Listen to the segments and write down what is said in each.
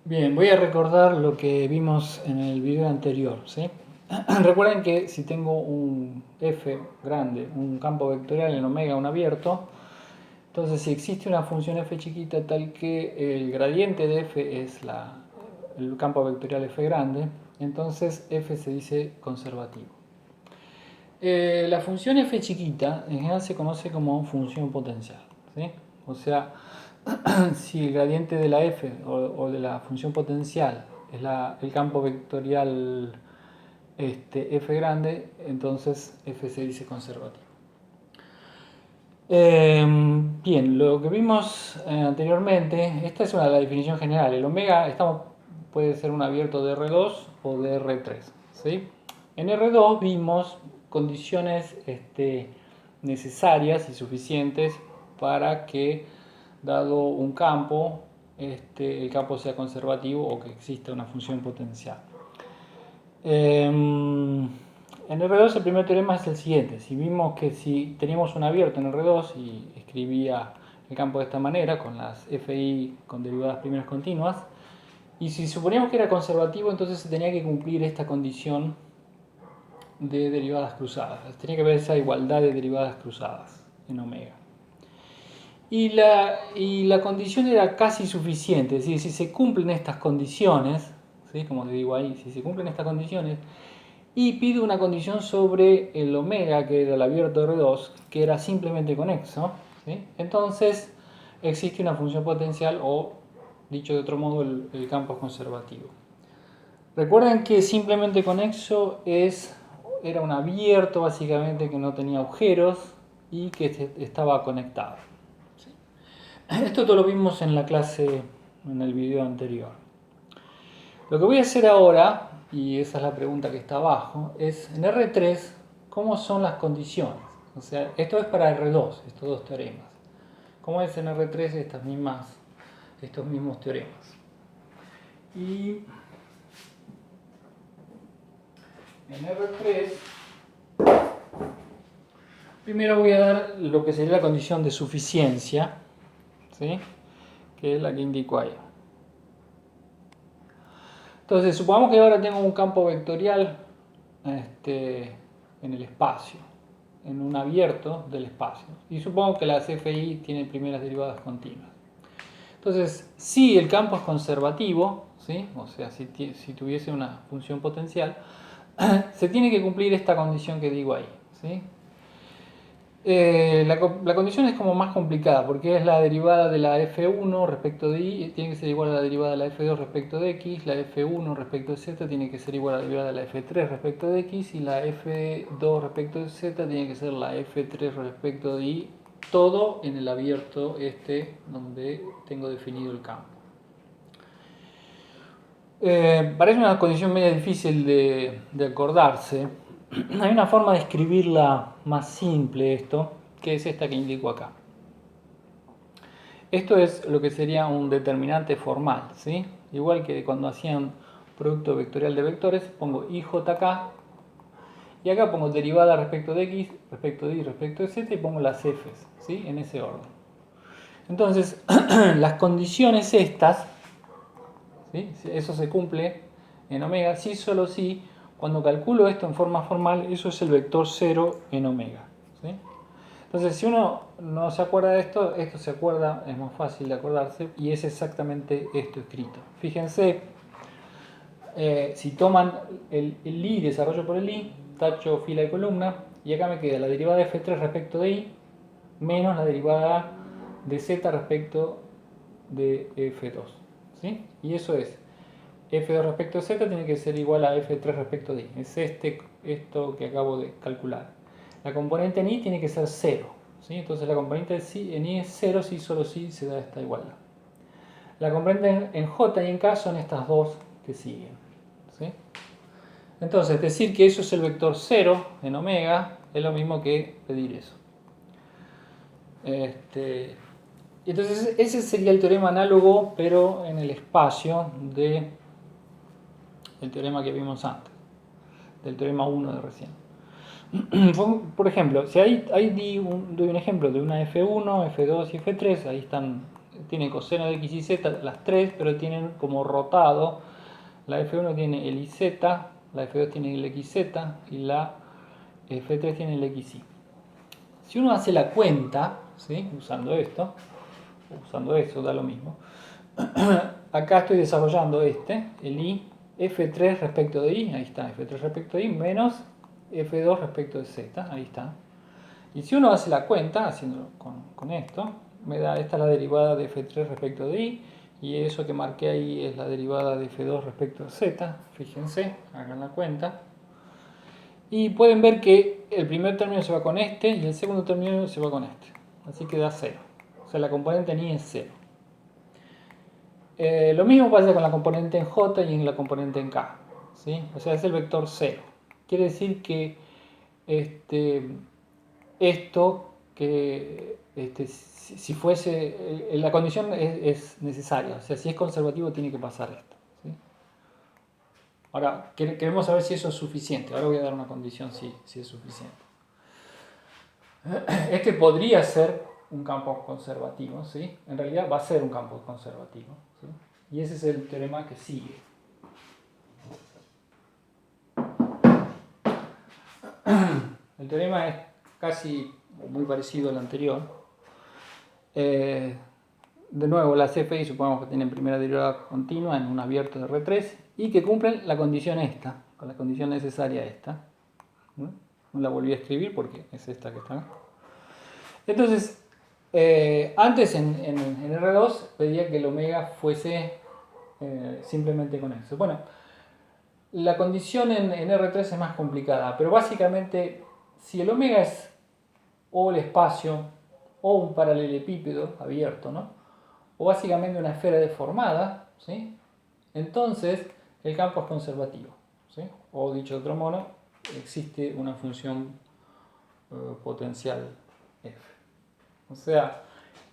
Bien, voy a recordar lo que vimos en el video anterior, ¿sí? Recuerden que si tengo un f grande, un campo vectorial en omega, un abierto, entonces si existe una función f chiquita tal que el gradiente de f es el campo vectorial f grande, entonces f se dice conservativo. La función f chiquita en general se conoce como función potencial, ¿sí? O sea, si el gradiente de la f o de la función potencial es el campo vectorial f grande, entonces f se dice conservativo. Bien, lo que vimos anteriormente, esta es la definición general. El omega puede ser un abierto de R2 o de R3. ¿Sí? En R2 vimos condiciones necesarias y suficientes para que, dado un campo, el campo sea conservativo o que exista una función potencial. En R2 el primer teorema es el siguiente. Si vimos que si teníamos un abierto en R2 y escribía el campo de esta manera, con las FI con derivadas primeras continuas, y si suponíamos que era conservativo, entonces se tenía que cumplir esta condición de derivadas cruzadas. Tenía que haber esa igualdad de derivadas cruzadas en omega. Y la condición era casi suficiente, es decir, si se cumplen estas condiciones, ¿sí? Como te digo ahí, si se cumplen estas condiciones, y pido una condición sobre el omega, que era el abierto R2, que era simplemente conexo, ¿sí? Entonces existe una función potencial o, dicho de otro modo, el campo es conservativo. Recuerden que simplemente conexo era un abierto básicamente que no tenía agujeros y que estaba conectado. ¿Sí? Esto todo lo vimos en la clase, en el video anterior. Lo que voy a hacer ahora, y esa es la pregunta que está abajo, es en R3, ¿cómo son las condiciones? O sea, esto es para R2, estos dos teoremas. ¿Cómo es en R3 estos mismos teoremas? Y en R3, primero voy a dar lo que sería la condición de suficiencia, ¿sí? Que es la que indico ahí. Entonces, supongamos que ahora tengo un campo vectorial en el espacio, en un abierto del espacio. Y supongo que las FI tienen primeras derivadas continuas. Entonces, si el campo es conservativo, ¿sí? O sea, si tuviese una función potencial, se tiene que cumplir esta condición que digo ahí, ¿sí? La condición es como más complicada porque es la derivada de la f1 respecto de y, tiene que ser igual a la derivada de la f2 respecto de x, la f1 respecto de z tiene que ser igual a la derivada de la f3 respecto de x y la f2 respecto de z tiene que ser la f3 respecto de y, todo en el abierto donde tengo definido el campo. Parece una condición media difícil de acordarse. Hay una forma de escribirla más simple esto, que es esta que indico acá. Esto es lo que sería un determinante formal, ¿sí? Igual que cuando hacían producto vectorial de vectores, pongo IJK y acá pongo derivada respecto de x, respecto de y, respecto de z y pongo las f's, ¿sí? En ese orden. Entonces, las condiciones estas, ¿sí? Eso se cumple en omega, sí, solo si, cuando calculo esto en forma formal, eso es el vector 0 en omega, ¿sí? Entonces, si uno no se acuerda de esto, esto se acuerda, es más fácil de acordarse, y es exactamente esto escrito. Fíjense, si toman el I, desarrollo por el I, tacho fila y columna, y acá me queda la derivada de F3 respecto de I, menos la derivada de Z respecto de F2. ¿Sí? Y eso es, F2 respecto de Z tiene que ser igual a F3 respecto de I. Es esto que acabo de calcular. La componente en I tiene que ser 0. ¿Sí? Entonces la componente en I es 0 si solo si se da esta igualdad. La componente en J y en K son estas dos que siguen. ¿Sí? Entonces decir que eso es el vector 0 en omega es lo mismo que pedir eso. Entonces ese sería el teorema análogo, pero en el espacio del teorema que vimos antes, del teorema 1 de recién. Por ejemplo, si ahí doy un ejemplo de una F1, F2 y F3, ahí tienen coseno de x y z, las tres, pero tienen como rotado. La F1 tiene el IZ, la F2 tiene el XZ y la F3 tiene el XY. Si uno hace la cuenta, ¿sí? Usando esto, usando eso, da lo mismo. Acá estoy desarrollando el I, F3 respecto de I, ahí está, F3 respecto de I, menos F2 respecto de Z, ahí está. Y si uno hace la cuenta, haciéndolo con esto, me da, esta es la derivada de F3 respecto de I, y eso que marqué ahí es la derivada de F2 respecto de Z, fíjense, hagan la cuenta. Y pueden ver que el primer término se va con este y el segundo término se va con este. Así que da 0. O sea, la componente en I es 0. Lo mismo pasa con la componente en J y en la componente en K. ¿Sí? O sea, es el vector 0. Quiere decir que esto, que si fuese, la condición es necesaria. O sea, si es conservativo tiene que pasar esto. ¿Sí? Ahora, queremos saber si eso es suficiente. Ahora voy a dar una condición si es suficiente. Este podría ser un campo conservativo, ¿sí? En realidad va a ser un campo conservativo, ¿sí? Y ese es el teorema que sigue. El teorema es casi muy parecido al anterior. De nuevo, las CFI supongamos que tienen primera derivada continua en un abierto de R3 y que cumplen la condición esta, con la condición necesaria esta. No la volví a escribir porque es esta que está acá. Entonces, antes en R2 pedía que el omega fuese simplemente con eso. Bueno, la condición en R3 es más complicada, pero básicamente si el omega es o el espacio o un paralelepípedo abierto, ¿no? O básicamente una esfera deformada, ¿sí? Entonces el campo es conservativo, ¿sí? O dicho de otro modo, existe una función potencial f. O sea,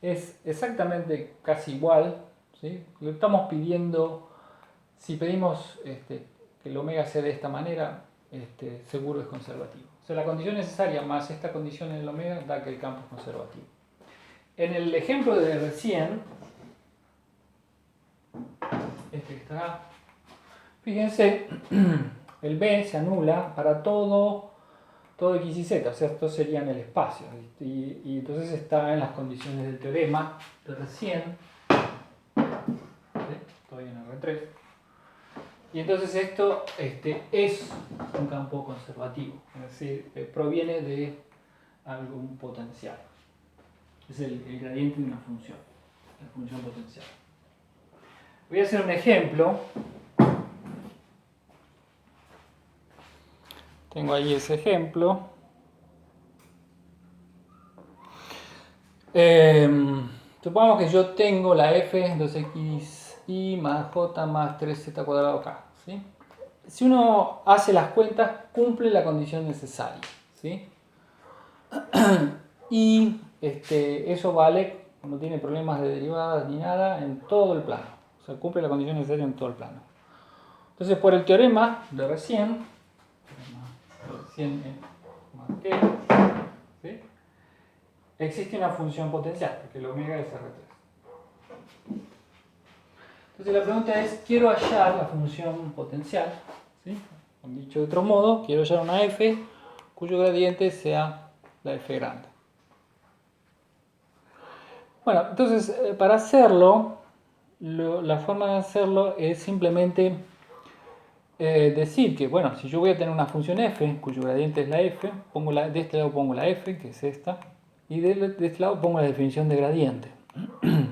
es exactamente casi igual, ¿sí? Lo estamos pidiendo, si pedimos que el omega sea de esta manera, seguro es conservativo. O sea, la condición necesaria más esta condición en el omega da que el campo es conservativo. En el ejemplo de recién, que está, fíjense, el B se anula para todo X y Z, o sea, esto sería en el espacio. Y entonces está en las condiciones del teorema de recién, ¿sí? Estoy en R3. Y entonces esto es un campo conservativo, es decir, proviene de algún potencial. Es el gradiente de una función, la función potencial. Voy a hacer un ejemplo. Tengo ahí ese ejemplo. Supongamos que yo tengo la f 2xy más j más 3z cuadrado k. ¿Sí? Si uno hace las cuentas, cumple la condición necesaria. ¿Sí? Y eso vale, no tiene problemas de derivadas ni nada, en todo el plano. O sea, cumple la condición necesaria en todo el plano. Entonces, por el teorema de recién marqué, ¿sí? Existe una función potencial, porque el omega es R3. Entonces la pregunta es, quiero hallar la función potencial, ¿sí? Dicho de otro modo, quiero hallar una f cuyo gradiente sea la f grande. Bueno, entonces para hacerlo, la forma de hacerlo es simplemente decir que, bueno, si yo voy a tener una función f cuyo gradiente es la f, de este lado pongo la f, que es esta, y de este lado pongo la definición de gradiente.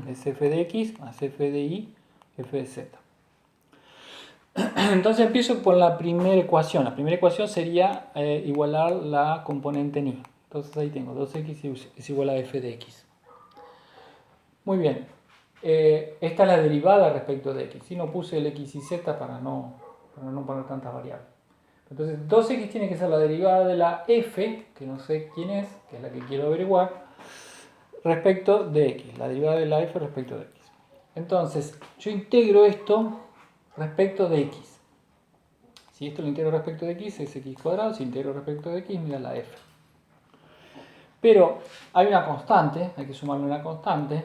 Es f de x más f de y, f de z. Entonces empiezo por la primera ecuación. La primera ecuación sería igualar la componente en y. Entonces ahí tengo 2x es igual a f de x. Muy bien. Esta es la derivada respecto de x. Si no puse el x y z para no poner tantas variables. Entonces 2x tiene que ser la derivada de la f, que no sé quién es, que es la que quiero averiguar, respecto de x. La derivada de la f respecto de x. Entonces yo integro esto respecto de x. Si esto lo integro respecto de x es x cuadrado, si integro respecto de x me da la f. Pero hay una constante, hay que sumarle una constante,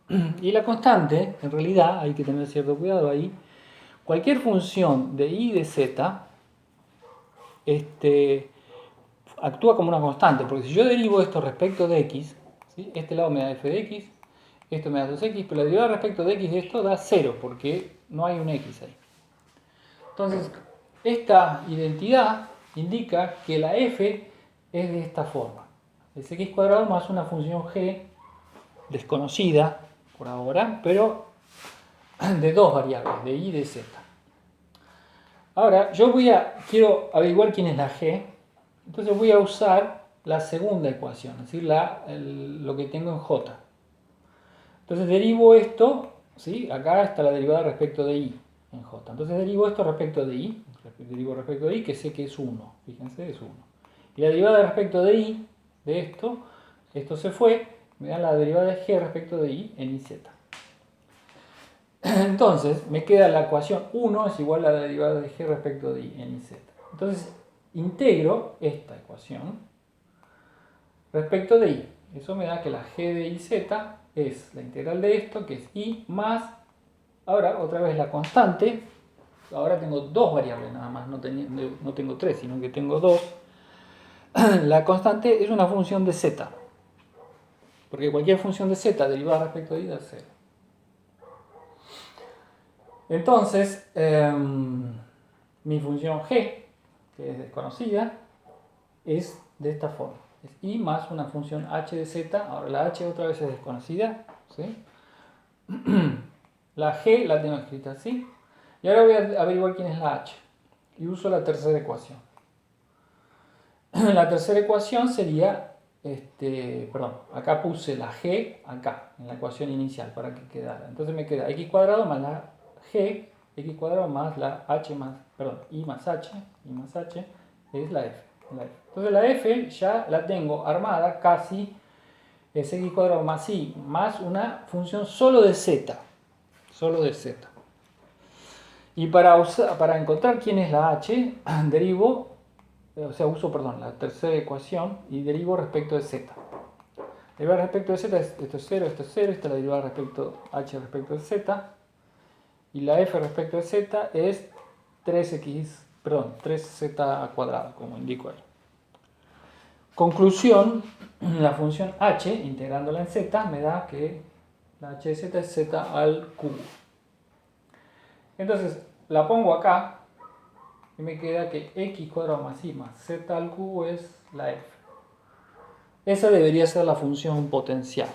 Y la constante, en realidad, hay que tener cierto cuidado ahí. Cualquier función de y de z actúa como una constante, porque si yo derivo esto respecto de x, ¿sí? Este lado me da f de x, esto me da 2x, pero la derivada respecto de x de esto da 0, porque no hay un x ahí. Entonces, esta identidad indica que la f es de esta forma. Es x cuadrado más una función g desconocida por ahora, pero de dos variables, de y y de z. Ahora, quiero averiguar quién es la g, entonces voy a usar la segunda ecuación, es decir, lo que tengo en j. Entonces derivo esto, ¿sí? Acá está la derivada respecto de y en j. Entonces derivo esto respecto de y, que sé que es 1, fíjense, es 1. Y la derivada respecto de y, de esto se fue, me da la derivada de g respecto de y en iz. Entonces me queda la ecuación 1 es igual a la derivada de g respecto de y en iz. Entonces integro esta ecuación respecto de y. Eso me da que la g de iz es la integral de esto, que es y más, ahora otra vez la constante. Ahora tengo dos variables nada más, no tengo tres, sino que tengo dos. La constante es una función de z, porque cualquier función de z derivada respecto de y da 0. Entonces, mi función g, que es desconocida, es de esta forma. Es y más una función h de z. Ahora la h otra vez es desconocida, ¿sí? La g la tengo escrita así. Y ahora voy a averiguar quién es la h. Y uso la tercera ecuación. La tercera ecuación sería, acá puse la g, acá, en la ecuación inicial, para que quedara. Entonces me queda x cuadrado más la g, x cuadrado más la h más, y más h, es la f. Entonces la f ya la tengo armada casi, es x cuadrado más y, más una función solo de z. Y para encontrar quién es la h, uso la tercera ecuación y derivo respecto de z. Derivada respecto de z, esto es 0, esta es la derivada respecto h respecto de z. Y la f respecto de z es 3z cuadrado, como indico ahí. Conclusión, la función h, integrándola en z, me da que la h de z es z al cubo. Entonces, la pongo acá y me queda que x cuadrado más y más z al cubo es la f. Esa debería ser la función potencial.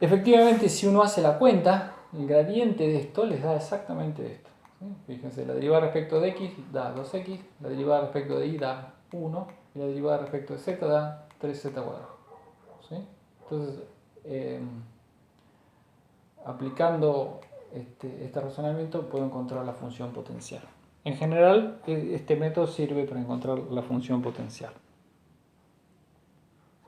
Efectivamente, si uno hace la cuenta, el gradiente de esto les da exactamente esto. ¿Sí? Fíjense, la derivada respecto de x da 2x, la derivada respecto de y da 1, y la derivada respecto de z da 3z cuadrado. ¿Sí? Entonces, aplicando este razonamiento puedo encontrar la función potencial. En general, este método sirve para encontrar la función potencial.